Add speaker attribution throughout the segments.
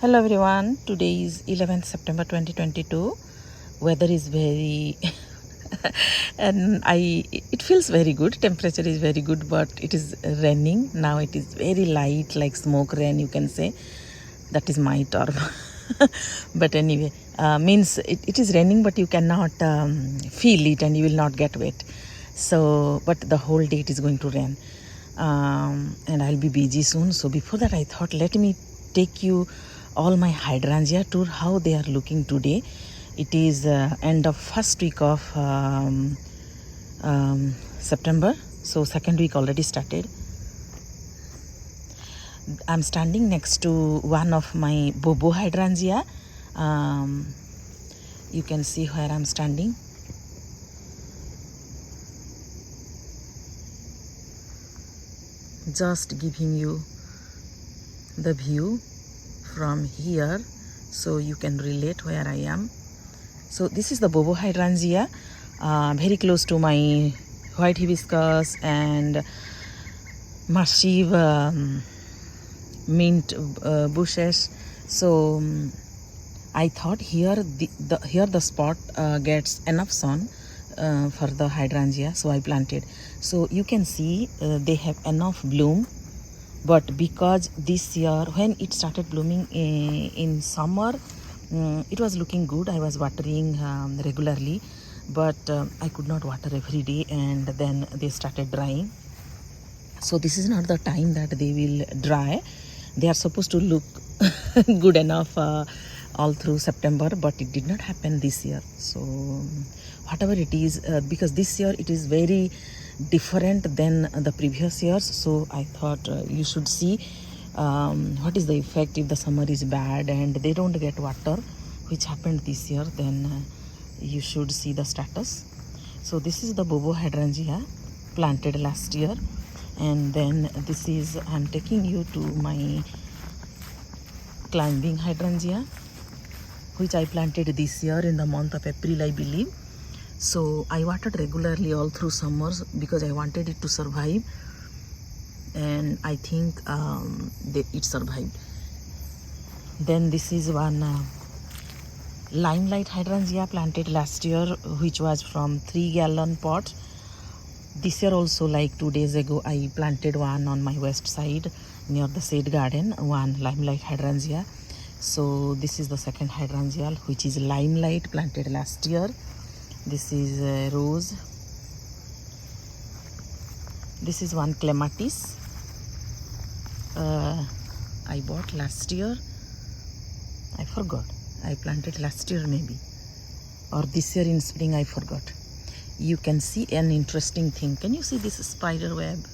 Speaker 1: Hello everyone, today is 11th September 2022. Weather is very and it feels very good. Temperature is very good, but it is raining. Now it is very light, like smoke rain, you can say. That is my term. But anyway, means it is raining, but you cannot feel it and you will not get wet. So, but the whole day it is going to rain. And I'll be busy soon. So before that, I thought, let me take you all my hydrangea tour, how they are looking today. It is end of first week of September, so second week already started. I'm standing next to one of my Bobo Hydrangea. You can see where I'm standing. Just giving you the view from here so you can relate where I am. So this is the Bobo Hydrangea, very close to my white hibiscus and massive mint bushes. So I thought here the spot gets enough sun for the hydrangea, so I planted. So you can see they have enough bloom. But because this year, when it started blooming in summer, it was looking good. I was watering regularly, but I could not water every day, and then they started drying. So this is not the time that they will dry. They are supposed to look good enough all through September, but it did not happen this year. So whatever it is, because this year it is very different than the previous years. So I thought you should see what is the effect if the summer is bad and they don't get water, which happened this year. Then you should see the status. So this is the Bobo Hydrangea planted last year, and then this is, I'm taking you to my climbing hydrangea, which I planted this year in the month of April, I believe. So I watered regularly all through summers because I wanted it to survive, and I think it survived. Then this is one Limelight Hydrangea planted last year, which was from 3-gallon pot. This year also, like 2 days ago, I planted one on my west side near the shade garden, one Limelight Hydrangea. So this is the second hydrangea, which is Limelight, planted last year. This is rose. This is one clematis I bought last year. I forgot. I planted last year maybe, or this year in spring, I forgot. You can see an interesting thing. Can you see this spider web?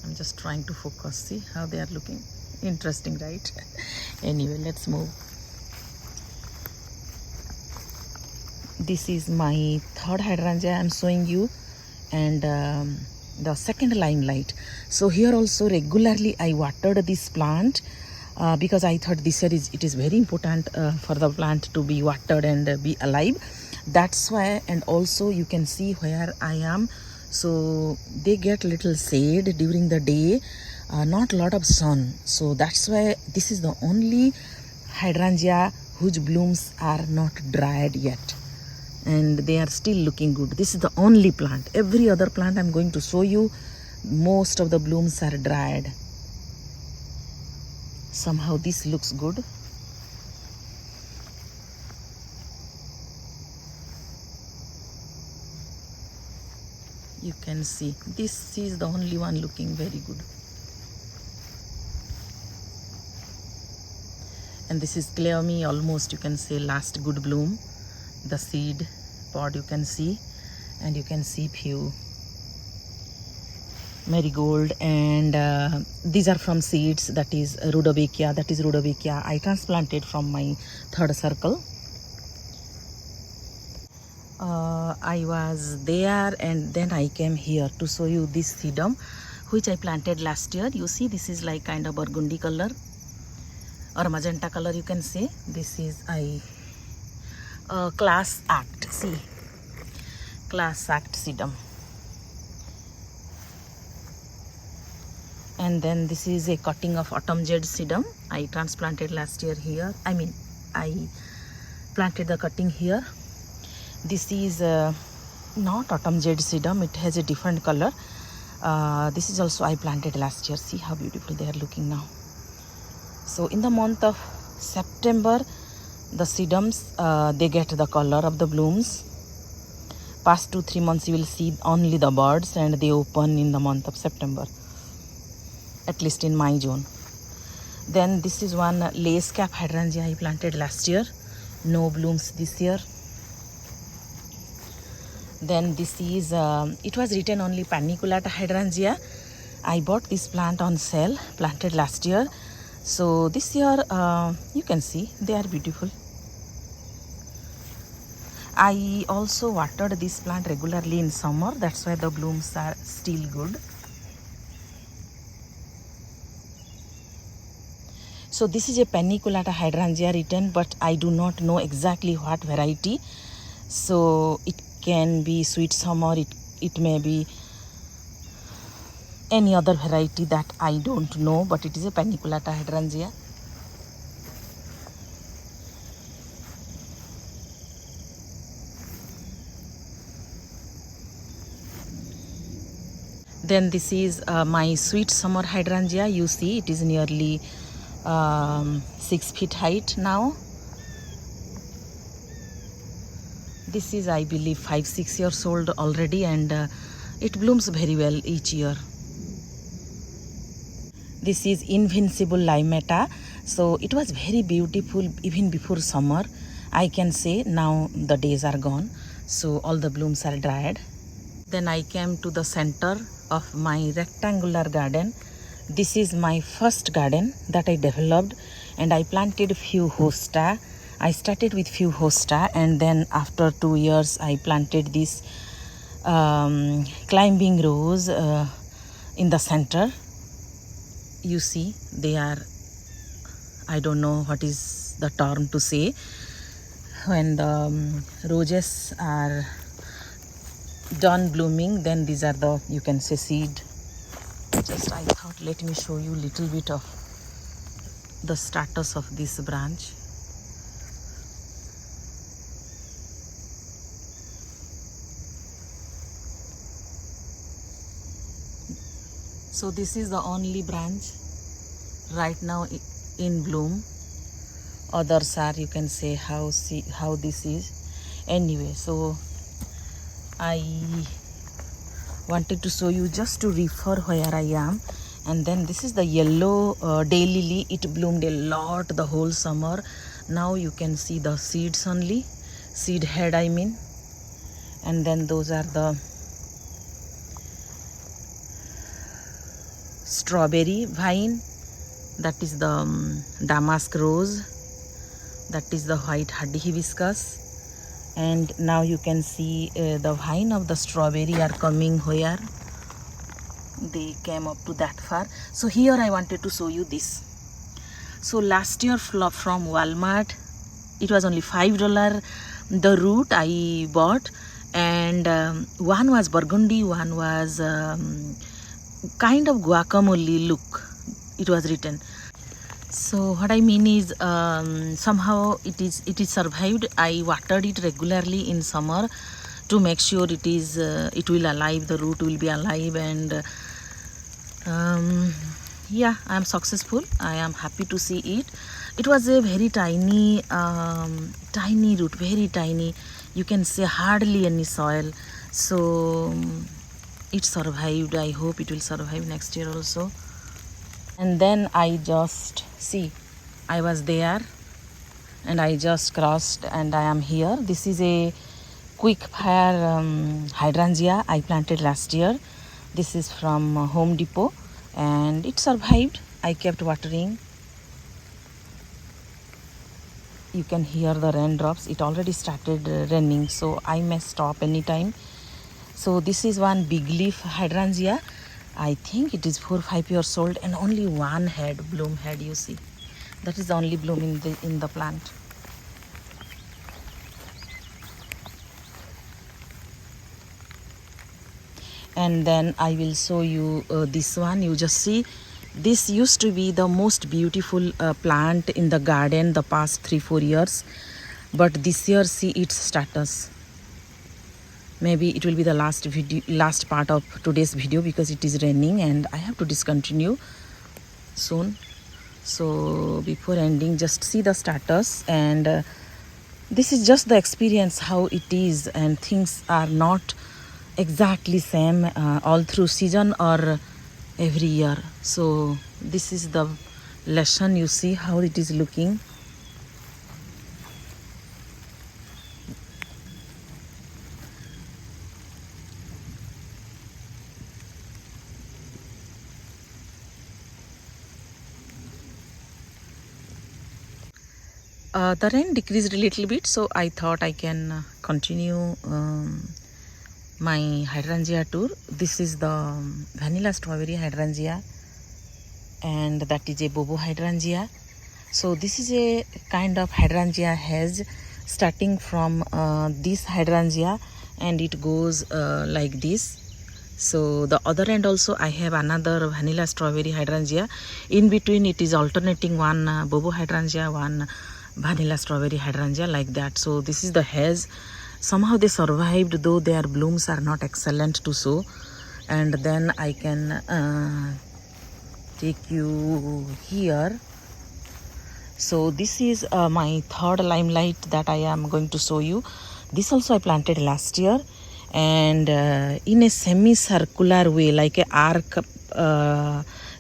Speaker 1: I'm just trying to focus. See how they are looking. Interesting, right? Anyway, let's move. This is my third hydrangea I'm showing you, and the second Limelight. So here also regularly I watered this plant because I thought this year it is very important for the plant to be watered and be alive. That's why. And also you can see where I am. So they get little shade during the day, not a lot of sun. So that's why this is the only hydrangea whose blooms are not dried yet, and they are still looking good. This is the only plant. Every other plant I'm going to show you, most of the blooms are dried. Somehow this looks good. You can see this is the only one looking very good. And this is Cleome, almost you can say last good bloom. The seed pod you can see, and you can see few marigold, and these are from seeds. That is Rudbeckia. I transplanted from my third circle. I was there, and then I came here to show you this sedum, which I planted last year. You see, this is like kind of burgundy color or magenta color, you can say. This is class act. See, class act sedum. And then this is a cutting of autumn jade sedum. I transplanted last year here. I planted the cutting here. This is not autumn jade sedum, it has a different color. This is also I planted last year. See how beautiful they are looking now. So in the month of September, the sedums they get the color of the blooms. Past 2-3 months you will see only the buds, and they open in the month of September, at least in my zone. Then this is one lace cap hydrangea I planted last year. No blooms this year. Then this is, it was written only Panicula Hydrangea. I bought this plant on sale, planted last year. So this year, you can see they are beautiful. I also watered this plant regularly in summer. That's why the blooms are still good. So this is a Panicula Hydrangea written, but I do not know exactly what variety. So it can be sweet summer, it may be any other variety that I don't know, but it is a Panicula Hydrangea. Then this is my sweet summer hydrangea. You see it is nearly 6 feet height now. This is, I believe, 5-6 years old already, and it blooms very well each year. This is Invincible Limeta. So it was very beautiful even before summer. I can say now the days are gone, so all the blooms are dried. Then I came to the center of my rectangular garden. This is my first garden that I developed, and I planted few hosta. I started with few hosta, and then after 2 years I planted this climbing rose in the center. You see they are, I don't know what is the term to say, when the roses are done blooming, then these are the, you can say, seed. Just I thought let me show you little bit of the status of this branch. So this is the only branch right now in bloom. Others are, you can say, how this is. Anyway, so I wanted to show you just to refer where I am. And then this is the yellow daylily. It bloomed a lot the whole summer. Now you can see the seeds only, seed head I mean. And then those are the strawberry vine. That is the damask rose. That is the white hardy hibiscus. And now you can see the vine of the strawberry are coming here. They came up to that far. So here I wanted to show you this. So last year from Walmart, it was only $5 the root I bought, and one was burgundy, one was kind of guacamole look, it was written. So what I mean is somehow it is survived. I watered it regularly in summer to make sure it will alive, the root will be alive, and yeah, I am successful. I am happy to see it. It was a very tiny tiny root, very tiny, you can say hardly any soil. So it survived. I hope it will survive next year also. And then I just see, I was there and I just crossed and I am here. This is a quick fire hydrangea I planted last year. This is from Home Depot and it survived. I kept watering. You can hear the raindrops. It already started raining, so I may stop anytime. So this is one big leaf hydrangea. I think it is 4 or 5 years old and only one bloom head, you see. That is the only bloom in the plant. And then I will show you this one. You just see This used to be the most beautiful plant in the garden the past 3-4 years, but this year see its status. Maybe it will be the last part of today's video because it is raining and I have to discontinue soon. So before ending, just see the status, and this is just the experience how it is, and things are not exactly same all through season or every year. So this is the lesson. You see how it is looking. The rain decreased a little bit, so I thought I can continue my hydrangea tour. This is the vanilla strawberry hydrangea, and that is a bobo hydrangea. So this is a kind of hydrangea hedge starting from this hydrangea, and it goes like this. So the other end also I have another vanilla strawberry hydrangea. In between it is alternating one bobo hydrangea, one vanilla strawberry hydrangea, like that. So this is the hedge. Somehow they survived, though their blooms are not excellent to show. And then I can take you here. So this is my third limelight that I am going to show you. This also I planted last year, and in a semicircular way, like a arc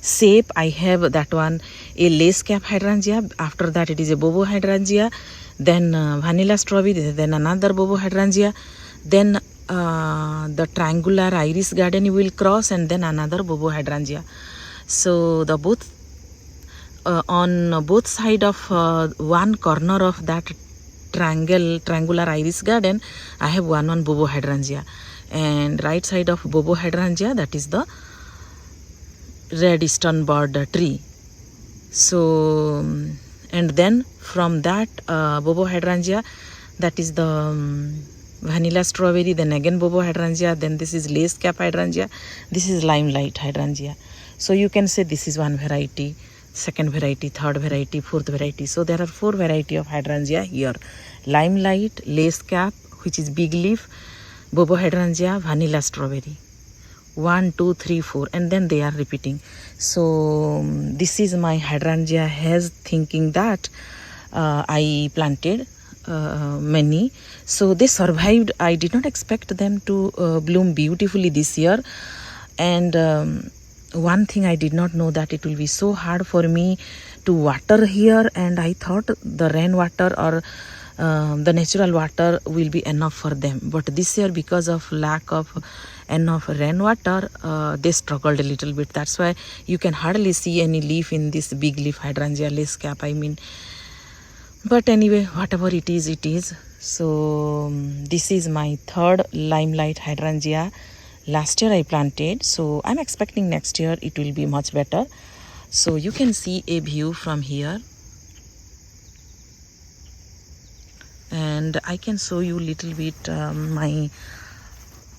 Speaker 1: shape. I have that one, a lace cap hydrangea. After that it is a bobo hydrangea, then vanilla strawberry, then another bobo hydrangea, then the triangular iris garden you will cross, and then another bobo hydrangea. So the both on both side of one corner of that triangular iris garden, I have one bobo hydrangea, and right side of bobo hydrangea, that is the red eastern bird tree. So and then from that bobo hydrangea, that is the vanilla strawberry, then again bobo hydrangea, then this is lace cap hydrangea, this is limelight hydrangea. So you can say this is one variety, second variety, third variety, fourth variety. So there are 4 variety of hydrangea here: limelight, lace cap, which is big leaf, bobo hydrangea, vanilla strawberry. 1, 2, 3, 4, and then they are repeating. So this is my hydrangea hedge, thinking that I planted many, so they survived. I did not expect them to bloom beautifully this year. And one thing I did not know, that it will be so hard for me to water here, and I thought the rainwater or the natural water will be enough for them. But this year, because of lack of enough rainwater, they struggled a little bit. That's why you can hardly see any leaf in this big leaf hydrangea, lace cap I mean. But anyway, whatever it is, it is. So this is my third limelight hydrangea. Last year I planted, so I'm expecting next year it will be much better. So you can see a view from here, and I can show you little bit my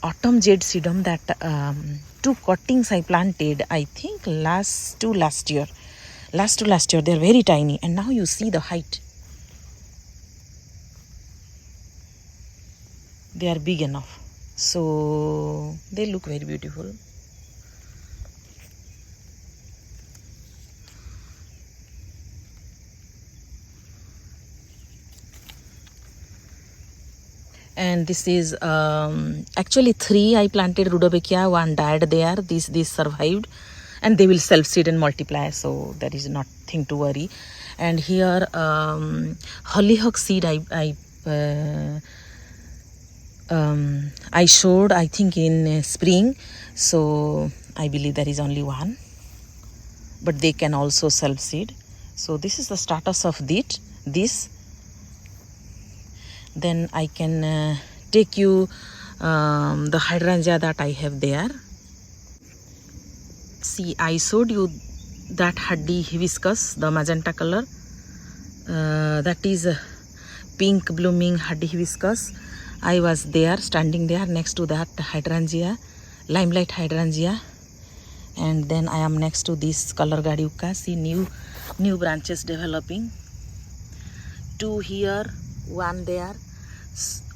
Speaker 1: autumn jade sedum, that 2 cuttings I planted, I think last to last year. They're very tiny, and now you see the height. They are big enough, so they look very beautiful. And this is actually 3 I planted rudbeckia. 1 died there. These survived, and they will self seed and multiply, so there is nothing to worry. And here hollyhock seed I showed, I think in spring, so I believe there is only 1, but they can also self seed. So this is the status of this. Then I can take you the hydrangea that I have there. See, I showed you that hardy hibiscus, the magenta color. That is pink blooming hardy hibiscus. I was there, standing there next to that hydrangea, limelight hydrangea. And then I am next to this color gadeuka. See, new branches developing. 2 here, 1 there.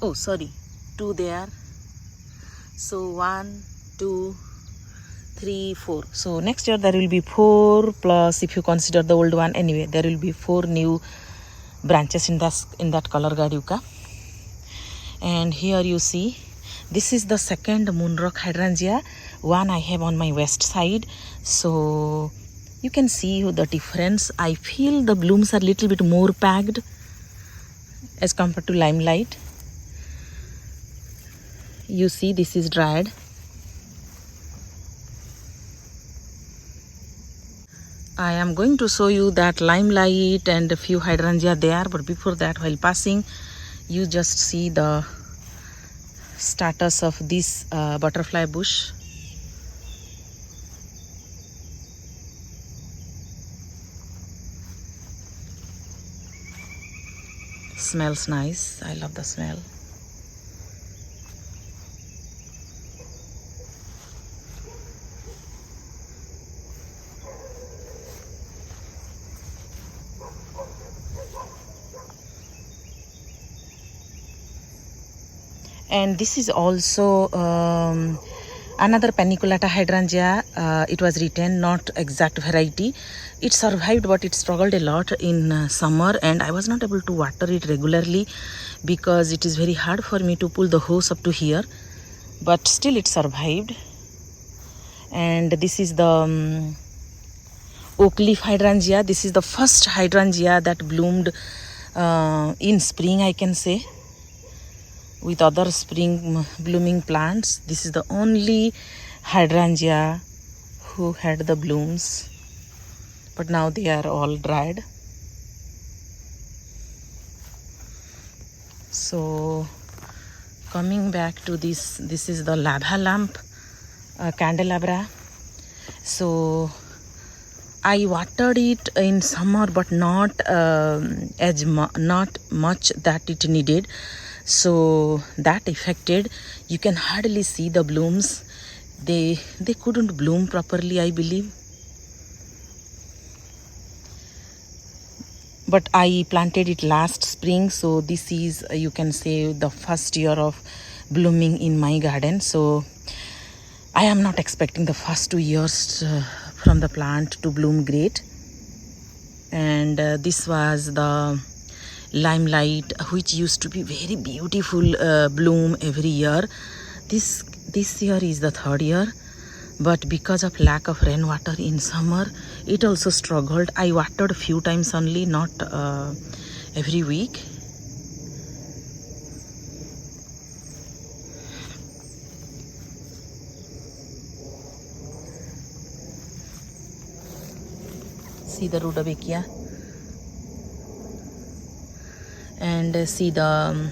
Speaker 1: Oh, sorry, 2 there. So 1, 2, 3, 4. So next year there will be 4 plus, if you consider the old one. Anyway, there will be 4 new branches in that color gadeuka. And here you see, this is the second moonrock hydrangea. One I have on my west side. So you can see the difference. I feel the blooms are little bit more packed as compared to Limelight. You see, this is dried. I am going to show you that Limelight and a few hydrangea there, but before that, while passing, you just see the status of this butterfly bush. Smells nice. I love the smell. And this is also another Panicula Hydrangea. It was written, not exact variety. It survived, but it struggled a lot in summer, and I was not able to water it regularly because it is very hard for me to pull the hose up to here. But still it survived. And this is the Oakley Hydrangea. This is the first hydrangea that bloomed in spring, I can say, with other spring blooming plants. This is the only hydrangea who had the blooms, but now they are all dried. So coming back to this is the lava lamp Candelabra. So I watered it in summer, but not not much that it needed. So that affected, you can hardly see the blooms. They couldn't bloom properly, I believe. But I planted it last spring, so this is, you can say, the first year of blooming in my garden. So I am not expecting the first 2 years from the plant to bloom great. And this was the Limelight, which used to be very beautiful bloom every year. This year is the 3rd year, but because of lack of rainwater in summer, it also struggled. I watered a few times only, not every week. See the rutabakia. And see the,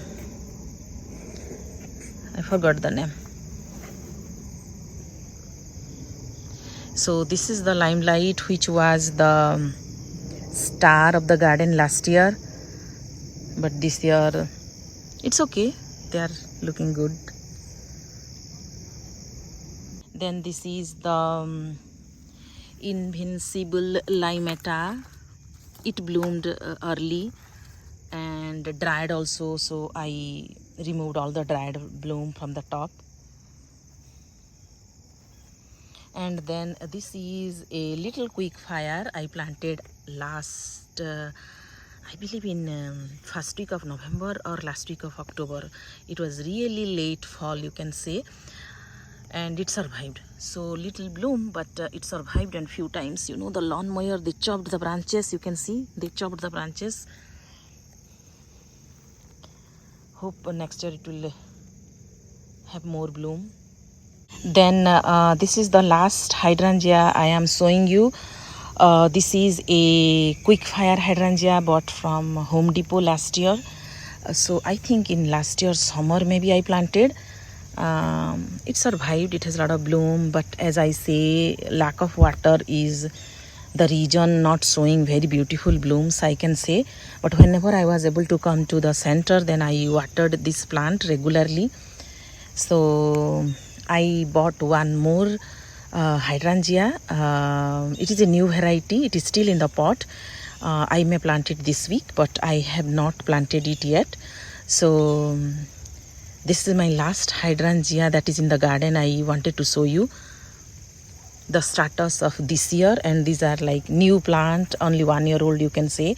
Speaker 1: I forgot the name. So this is the Limelight, which was the star of the garden last year, but this year it's okay, they are looking good. Then this is the Invincible Limeta. It bloomed early and dried also, so I removed all the dried bloom from the top. And then this is a little quick fire I planted last I believe in first week of November or last week of October. It was really late fall, you can say, and it survived. So little bloom, but it survived. And few times, you know, the lawn mower, they chopped the branches. You can see they chopped the branches. Hope next year it will have more bloom. Then this is the last hydrangea I am showing you. This is a quick fire hydrangea bought from Home Depot last year. So I think in last year's summer maybe I planted. It survived, it has a lot of bloom, but as I say, lack of water is the reason not showing very beautiful blooms, I can say. But whenever I was able to come to the center, then I watered this plant regularly. So I bought one more hydrangea. It is a new variety. It is still in the pot. I may plant it this week, but I have not planted it yet. So this is my last hydrangea that is in the garden. I wanted to show you the status of this year, and these are like new plant, only 1 year old you can say.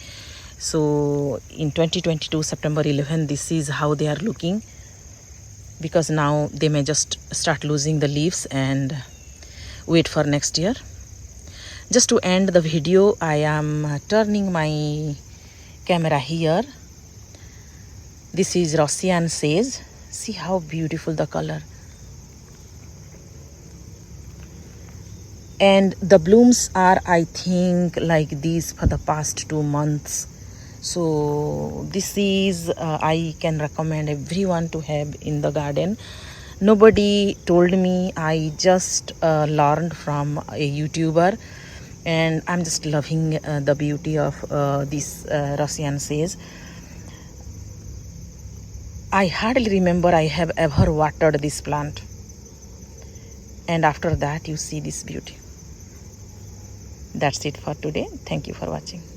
Speaker 1: So in 2022 September 11, this is how they are looking, because now they may just start losing the leaves and wait for next year. Just to end the video, I am turning my camera here. This is Russian sage. See how beautiful the color. And the blooms are, I think, like these for the past 2 months. So this is, I can recommend everyone to have in the garden. Nobody told me, I just learned from a YouTuber, and I'm just loving the beauty of this Russian sage. I hardly remember I have ever watered this plant, and after that you see this beauty. That's it for today. Thank you for watching.